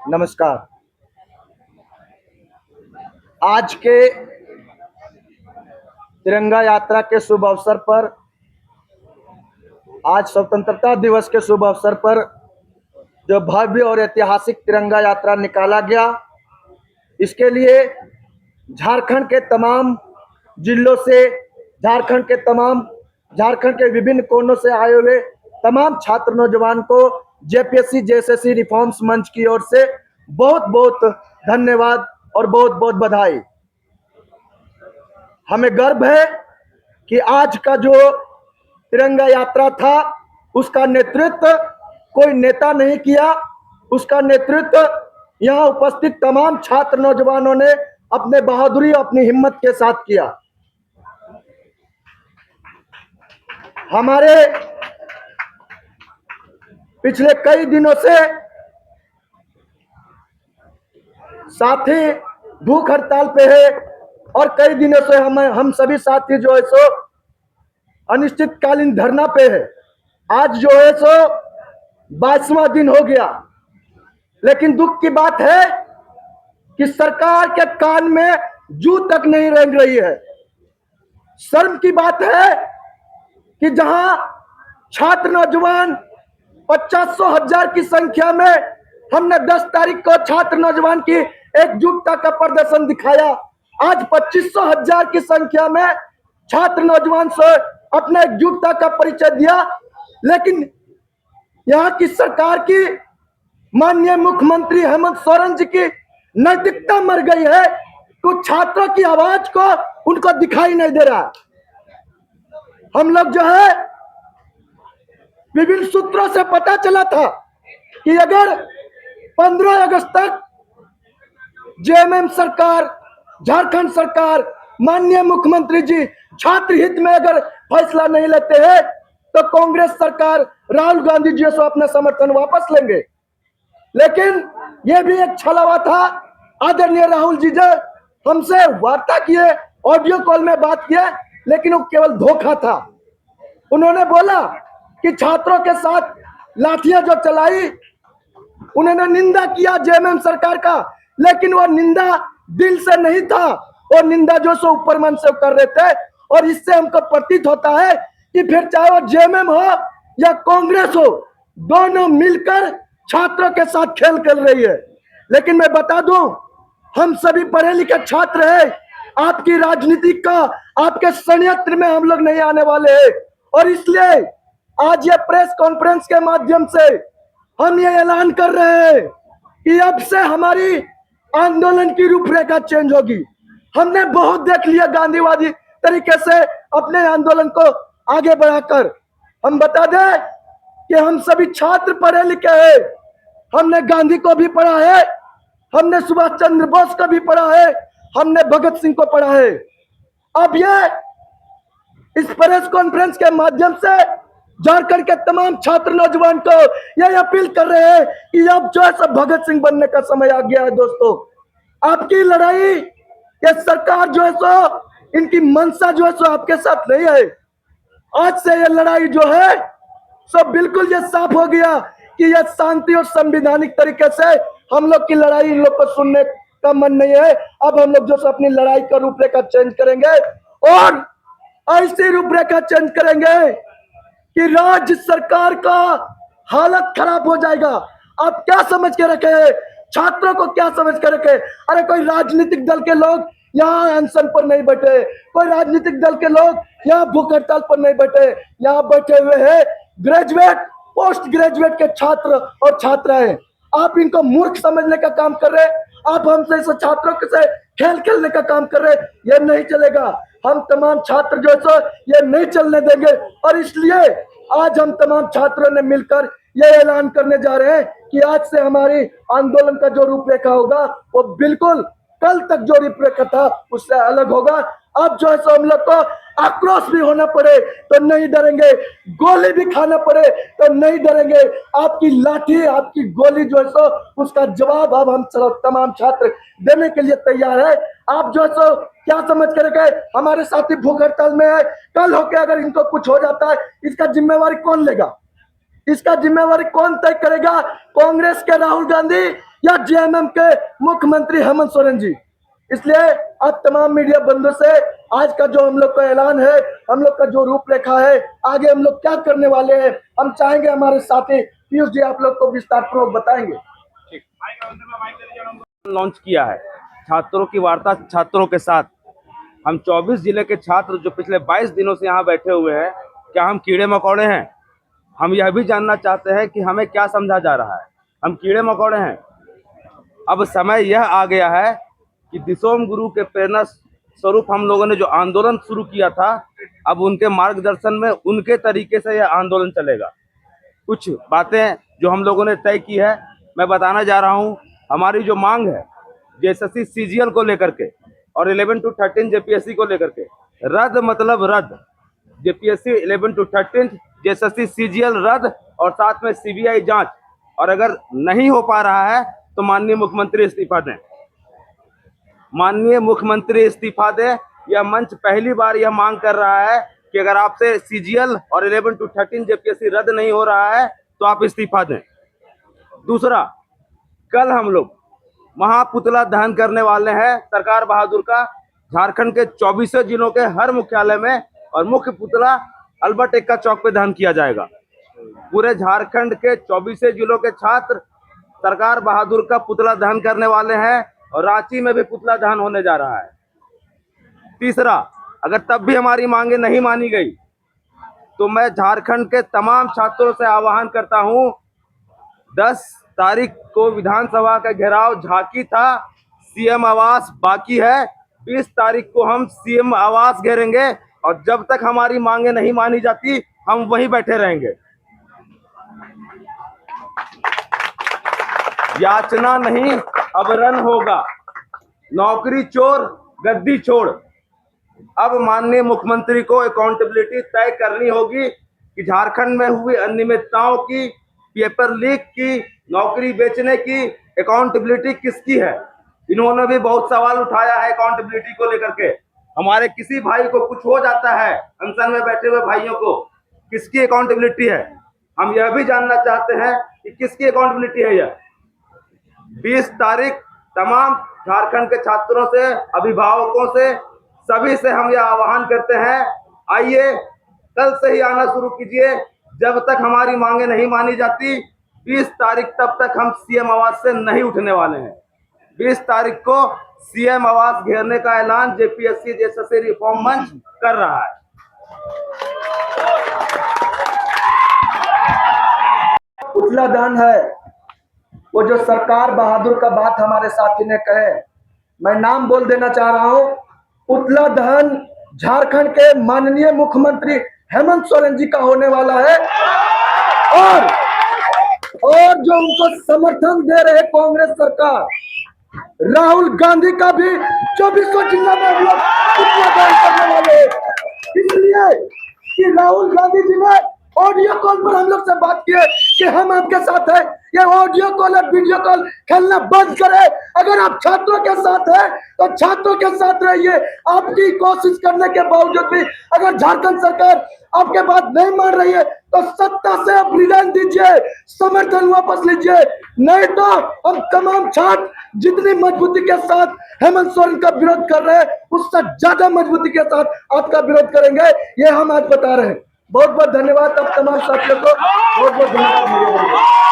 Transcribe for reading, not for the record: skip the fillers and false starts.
नमस्कार। आज के तिरंगा यात्रा के शुभ अवसर पर, आज स्वतंत्रता दिवस के शुभ अवसर पर जो भव्य और ऐतिहासिक तिरंगा यात्रा निकाला गया, इसके लिए झारखंड के तमाम जिलों से, झारखंड के विभिन्न कोनों से आए हुए तमाम छात्र नौजवान को जेपीएससी जेएसएससी रिफॉर्म्स मंच की ओर से बहुत बहुत धन्यवाद और बहुत बहुत बधाई। हमें गर्व है कि आज का जो तिरंगा यात्रा था, उसका नेतृत्व कोई नेता नहीं किया, उसका नेतृत्व यहाँ उपस्थित तमाम छात्र नौजवानों ने अपने बहादुरी और अपनी हिम्मत के साथ किया। हमारे पिछले कई दिनों से साथी भूख हड़ताल पे है और कई दिनों से हम सभी साथी जो है सो अनिश्चितकालीन धरना पे है। आज जो है सो 22वां दिन हो गया, लेकिन दुख की बात है कि सरकार के कान में जू तक नहीं रेंग रही है। शर्म की बात है कि जहां छात्र नौजवान 50,000 की संख्या में हमने 10 तारीख को छात्र नौजवान की एकजुटता का प्रदर्शन दिखाया, आज 25,000 की संख्या में छात्र नौजवान से अपने एकजुटता का परिचय दिया। लेकिन यहाँ की सरकार की माननीय मुख्यमंत्री हेमंत सोरेन जी की नैतिकता मर गई है, कुछ छात्रों की आवाज को उनको दिखाई नहीं दे रहा। हम लोग जो है विभिन्न सूत्रों से पता चला था कि अगर 15 अगस्त तक जेएमएम सरकार, झारखंड सरकार, माननीय मुख्यमंत्री जी छात्र हित में अगर फैसला नहीं लेते हैं तो कांग्रेस सरकार, राहुल गांधी जी से अपना समर्थन वापस लेंगे। लेकिन यह भी एक छलावा था। आदरणीय राहुल जी जो हमसे वार्ता किए, ऑडियो कॉल में बात किए, लेकिन वो केवल धोखा था। उन्होंने बोला कि छात्रों के साथ लाठियां जो चलाई, उन्होंने निंदा किया जेएमएम सरकार का, लेकिन वो निंदा दिल से नहीं था, वो निंदा जो सो ऊपर मन से कर रहे थे। और इससे हमको प्रतीत होता है कि फिर चाहे वो जेएमएम हो या कांग्रेस हो, दोनों मिलकर छात्रों के साथ खेल खेल रही है। लेकिन मैं बता दूं, हम सभी पढ़े लिखे छात्र हैं, आपकी राजनीति का, आपके षड्यंत्र में हम लोग नहीं आने वाले हैं। और इसलिए आज ये प्रेस कॉन्फ्रेंस के माध्यम से हम ये ऐलान कर रहे हैं कि अब से हमारी आंदोलन की रूपरेखा चेंज होगी। हमने बहुत देख लिया गांधीवादी तरीके से अपने आंदोलन को आगे बढ़ाकर। हम बता दें कि हम सभी छात्र पढ़े लिखे हैं, हमने गांधी को भी पढ़ा है, हमने सुभाष चंद्र बोस को भी पढ़ा है, हमने भगत सिंह को पढ़ा है। अब ये इस प्रेस कॉन्फ्रेंस के माध्यम से झारखंड के तमाम छात्र नौजवान को यह अपील कर रहे हैं कि अब जो है सब भगत सिंह बनने का समय आ गया है। दोस्तों, आपकी लड़ाई, ये सरकार जो है सो, इनकी मंशा जो है सो आपके साथ नहीं है। आज से ये लड़ाई जो है सो बिल्कुल ये साफ हो गया कि ये शांति और संवैधानिक तरीके से हम लोग की लड़ाई इन लोग को सुनने का मन नहीं है। अब हम लोग जो सो अपनी लड़ाई का रूपरेखा चेंज करेंगे और ऐसी रूपरेखा चेंज करेंगे कि राज्य सरकार का हालत खराब हो जाएगा। आप क्या समझ के रखे हैं? छात्रों को क्या समझ के रखे? अरे कोई राजनीतिक दल के लोग यहाँ अनशन पर नहीं बैठे, कोई राजनीतिक दल के लोग यहाँ भूख हड़ताल पर नहीं बैठे, यहाँ बैठे हुए हैं ग्रेजुएट, पोस्ट ग्रेजुएट के छात्र और छात्राएं। आप इनको मूर्ख समझने का काम कर रहे हैं, आप हमसे इस छात्रों से खेल खेलने का काम कर रहे हैं। ये नहीं चलेगा। हम तमाम छात्र जो है ये नहीं चलने देंगे। और इसलिए आज हम तमाम छात्रों ने मिलकर ये ऐलान करने जा रहे हैं कि आज से हमारी आंदोलन का जो रूपरेखा होगा वो बिल्कुल कल तक जो रूपरेखा था उससे अलग होगा। अब जो है सो हम लोग को आक्रोश भी होना पड़े तो नहीं डरेंगे, गोली भी खाना पड़े तो नहीं डरेंगे। आपकी लाठी, आपकी गोली जो है सो उसका जवाब अब हम तमाम छात्र देने के लिए तैयार है। आप जो है सो क्या समझ कर रखे? हमारे साथी भूख हड़ताल में है, कल होके अगर इनको कुछ हो जाता है, इसका जिम्मेवारी कौन लेगा? इसका जिम्मेवारी कौन तय करेगा? कांग्रेस के राहुल गांधी या जेएमएम के मुख्यमंत्री हेमंत सोरेन जी। इसलिए आज तमाम मीडिया बंधु से आज का जो हम लोग का ऐलान है, हम लोग का जो रूपरेखा है, आगे हम लोग क्या करने वाले हैं, हम चाहेंगे हमारे साथी पीयूष जी आप लोग को विस्तार पूर्वक बताएंगे। लॉन्च किया है छात्रों की वार्ता छात्रों के साथ। हम 24 जिले के छात्र जो पिछले 22 दिनों से यहाँ बैठे हुए हैं, क्या हम कीड़े मकोड़े हैं? हम यह भी जानना चाहते हैं कि हमें क्या समझा जा रहा है, हम कीड़े मकोड़े हैं? अब समय यह आ गया है कि दिसोम गुरु के प्रेरणा स्वरूप हम लोगों ने जो आंदोलन शुरू किया था, अब उनके मार्गदर्शन में उनके तरीके से यह आंदोलन चलेगा। कुछ बातें जो हम लोगों ने तय की है मैं बताना जा रहा हूँ। हमारी जो मांग है जेएसएससी सीजीएल को लेकर के और 11 to 13 जेपीएससी को लेकर के, रद्द मतलब रद्द, जेपीएससी 11 to 13 जेएसएससी सीजीएल रद्द और साथ में सीबीआई जांच। और अगर नहीं हो पा रहा है तो माननीय मुख्यमंत्री इस्तीफा दें, माननीय मुख्यमंत्री इस्तीफा दें। यह मंच पहली बार यह मांग कर रहा है कि अगर आपसे सीजीएल और 11 to 13 जेपीएससी रद्द नहीं हो रहा है तो आप इस्तीफा दें। दूसरा, कल हम लोग महापुतला दहन करने वाले हैं सरकार बहादुर का, झारखंड के 24 जिलों के हर मुख्यालय में, और मुख्य पुतला अल्बर्ट एक्का चौक पे दहन किया जाएगा। पूरे झारखंड के 24 जिलों के छात्र सरकार बहादुर का पुतला दहन करने वाले हैं और रांची में भी पुतला दहन होने जा रहा है। तीसरा, अगर तब भी हमारी मांगे नहीं मानी गई तो मैं झारखंड के तमाम छात्रों से आह्वान करता हूं, 10 तारीख को विधानसभा का घेराव झांकी था, सीएम आवास बाकी है, 20 तारीख को हम सीएम आवास घेरेंगे और जब तक हमारी मांगे नहीं मानी जाती हम वहीं बैठे रहेंगे। याचना नहीं अब रन होगा, नौकरी चोर गद्दी छोड़। अब माननीय मुख्यमंत्री को अकाउंटेबिलिटी तय करनी होगी कि झारखंड में हुई अनियमितताओं की, पेपर लीक की, नौकरी बेचने की अकाउंटेबिलिटी किसकी है। इन्होंने भी बहुत सवाल उठाया है अकाउंटेबिलिटी को लेकर के। हमारे किसी भाई को कुछ हो जाता है, अनशन में बैठे हुए भाइयों को, किसकी अकाउंटेबिलिटी है? हम यह भी जानना चाहते हैं कि किसकी अकाउंटेबिलिटी है यह। 20 तारीख तमाम झारखंड के छात्रों से, अभिभावकों से, सभी से हम यह आह्वान करते हैं, आइए कल से ही आना शुरू कीजिए। जब तक हमारी मांगे नहीं मानी जाती 20 तारीख तब तक हम सीएम आवास से नहीं उठने वाले हैं। 20 तारीख को सीएम आवास घेरने का ऐलान जेपीएससी जेएसएससी रिफॉर्म मंच कर रहा है। पुतला दहन है, वो जो सरकार बहादुर का बात हमारे साथी ने कहे, मैं नाम बोल देना चाह रहा हूं। पुतला दहन झारखंड के माननीय मुख्यमंत्री हेमंत सोरेन जी का होने वाला है और जो उनको समर्थन दे रहे कांग्रेस सरकार, राहुल गांधी का भी 24 जिला में हम लोग पुतला दहन करने वाले हैं। इसलिए कि राहुल गांधी जी ने ऑडियो कॉल पर हम लोग से बात की है कि हम आपके साथ हैं। ये ऑडियो कॉल और वीडियो कॉल खेलना बंद करें। अगर आप छात्रों के साथ हैं तो छात्रों के साथ रहिए। आपकी कोशिश करने के बावजूद भी अगर झारखंड सरकार आपके बात नहीं मान रही है तो सत्ता से आप रिजाइन दीजिए, समर्थन वापस लीजिए, नहीं तो हम तमाम छात्र जितनी मजबूती के साथ हेमंत सोरेन का विरोध कर रहे हैं उससे ज्यादा मजबूती के साथ आपका विरोध करेंगे, ये हम आज बता रहे हैं। बहुत बहुत धन्यवाद आप तमाम साथियों को, बहुत बहुत धन्यवाद।